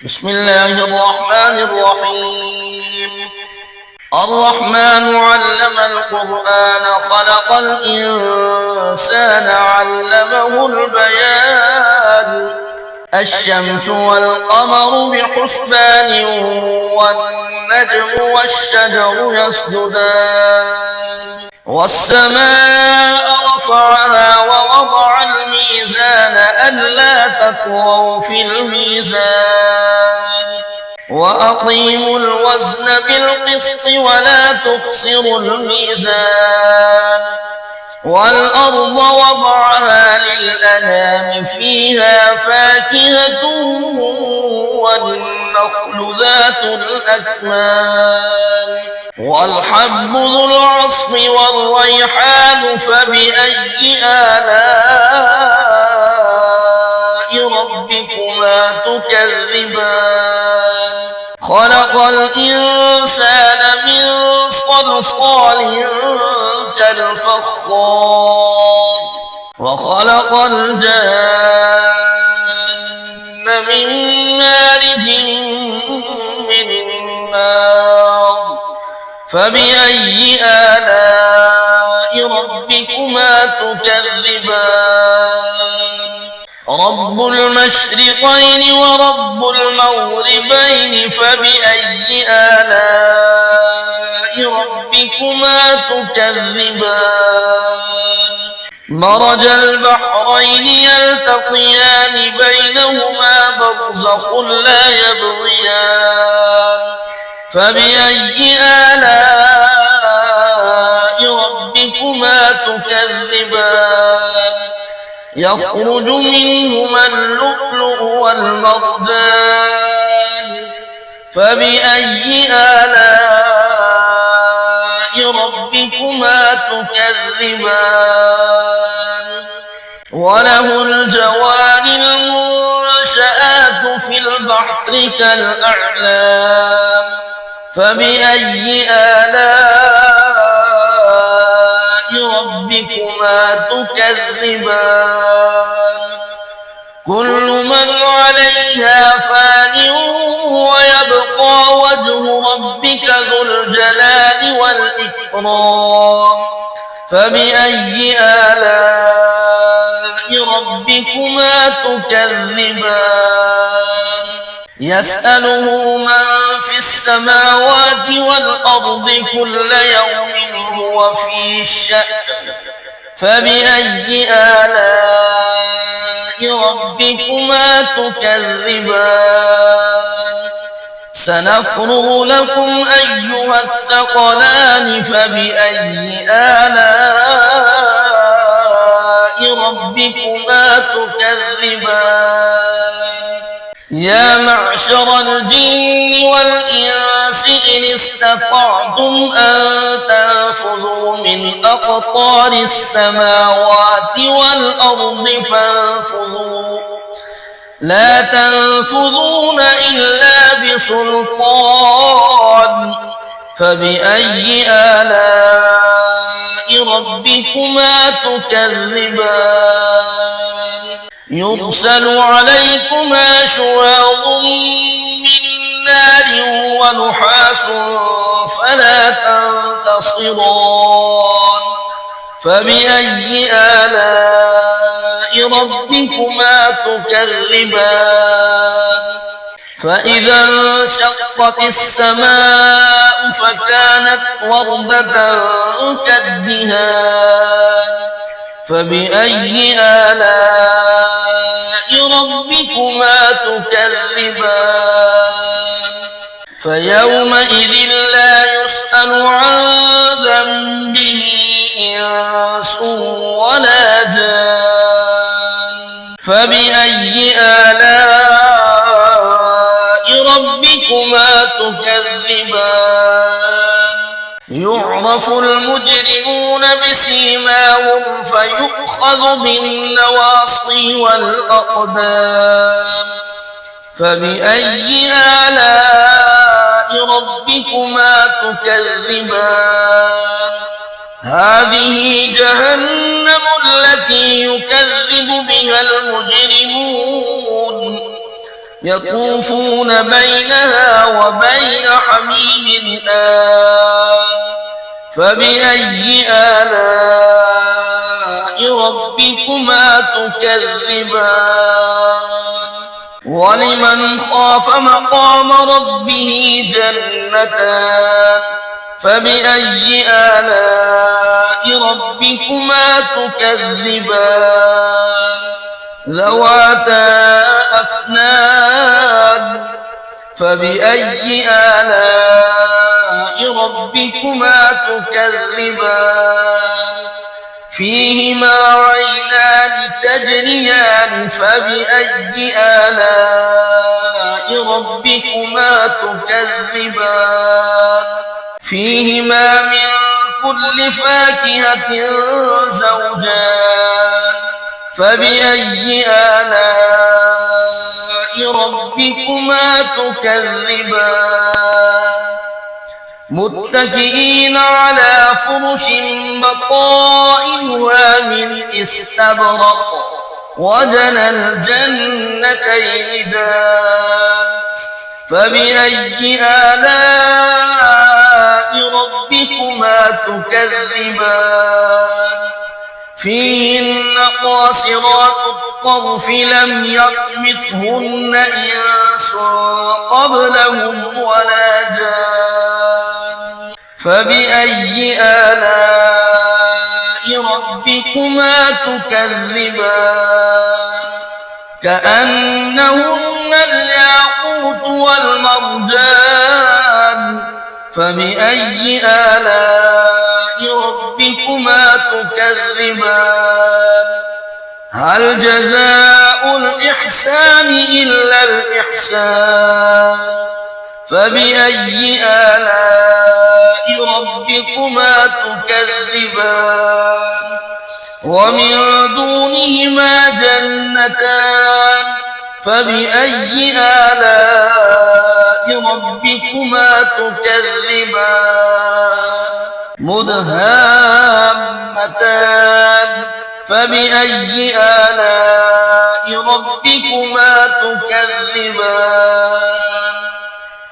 بسم الله الرحمن الرحيم. الرحمن علم القرآن خلق الإنسان علمه البيان. الشمس والقمر بحسبان والنجم والشجر يسجدان والسماء رفعها ووضع الميزان ألا تطغوا في الميزان وأقيموا الوزن بالقسط ولا تخسروا الميزان والأرض وضعها للأنام فيها فاكهة والنخل ذات الأكمام والحب ذو العصف والريحان فبأي آلاء ربكما تكذبان خلق الإنسان من صلصال كالفخار وخلق الجان من مارج من نار فبأي آلاء ربكما تكذبان رب المشرقين ورب المغربين فبأي آلاء ربكما تكذبان مرج البحرين يلتقيان بينهما برزخ لا يبغيان فبأي آلاء ربكما تكذبان يخرج منهما اللؤلؤ والمرجان فبأي آلاء ربكما تكذبان وله الجوار المنشآت في البحر كالأعلام فبأي آلاء ربكما تكذبان كل من عليها فان ويبقى وجه ربك ذو الجلال والإكرام فبأي آلاء ربكما تكذبان يسأله من في السماوات والأرض كل يوم هو في شأن فبأي آلاء ربكما تكذبان سنفرغ لكم أيها الثقلان فبأي آلاء ربكما تكذبان يا معشر الجن والإنس إن استطعتم أن تنفذوا من أقطار السماوات والأرض فانفذوا لا تنفذون إلا بسلطان فبأي آلاء ربكما تكذبان يرسل عليكما شواظ من نار ونحاس فلا تنتصران فبأي آلاء ربكما تكذبان فإذا انشقت السماء فكانت وردة كالدهان فبأي آلاء ربكما تكذبان فيومئذ لا يسأل عن ذنبه إنس ولا جان فبأي آلاء ربكما تكذبان يعرف المجرمون بسيماهم فيؤخذ بالنواصي والأقدام فبأي آلاء ربكما تكذبان هذه جهنم التي يكذب بها المجرمون يطوفون بينها وبين حميم آن فبأي آلاء ربكما تكذبان ولمن خاف مقام ربه جنتان فبأي آلاء ربكما تكذبان ذواتا أفنان فبأي آلاء ربكما تكذبان فيهما عينان تجريان فبأي آلاء ربكما تكذبان فيهما من كل فاكهة زوجان فبأي آلاء ربكما تكذبان متكئين على فرش بطائنها من استبرق وجنى الجنتين دان فبأي آلاء ربكما تكذبان فيهن قاصرات الطرف لم يطمثهن إنس قبلهم ولا جان فبأي آلاء ربكما تكذبان كأنهن الياقوت والمرجان فبأي آلاء ربكما تكذبان هل جزاء الإحسان إلا الإحسان فبأي آلاء ربكما تكذبان ومن دونهما جنتان فبأي آلاء ربكما تكذبان مدهامتان فبأي آلاء ربكما تكذبان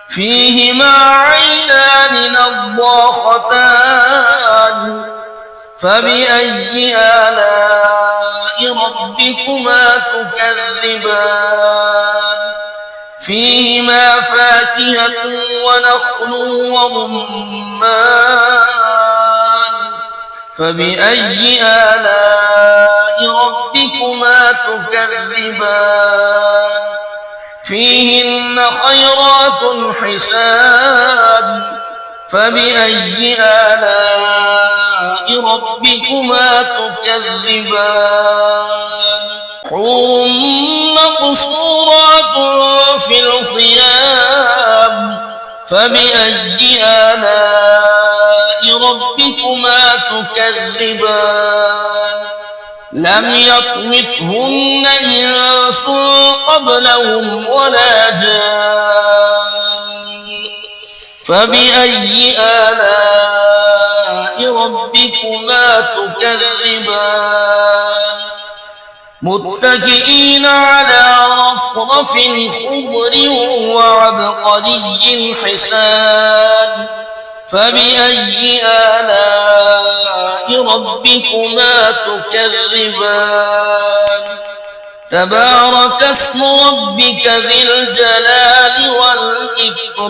فيهما عينان نضاختان فبأي آلاء ربكما تكذبان فيهما فاكهة ونخل ورمان فبأي آلاء ربكما تكذبان فيهن خيرات حسان فبأي آلاء ربكما تكذبان حور مقصورات في الخيام فبأي آلاء ربكما تكذبان لم يطمثهن إنس قبلهم ولا جان فبأي آلاء ربكما تكذبان متكئين على رفرف خضر وعبقري حسان فبأي آلاء ربكما تكذبان تبارك اسم ربك ذي الجلال والإكرام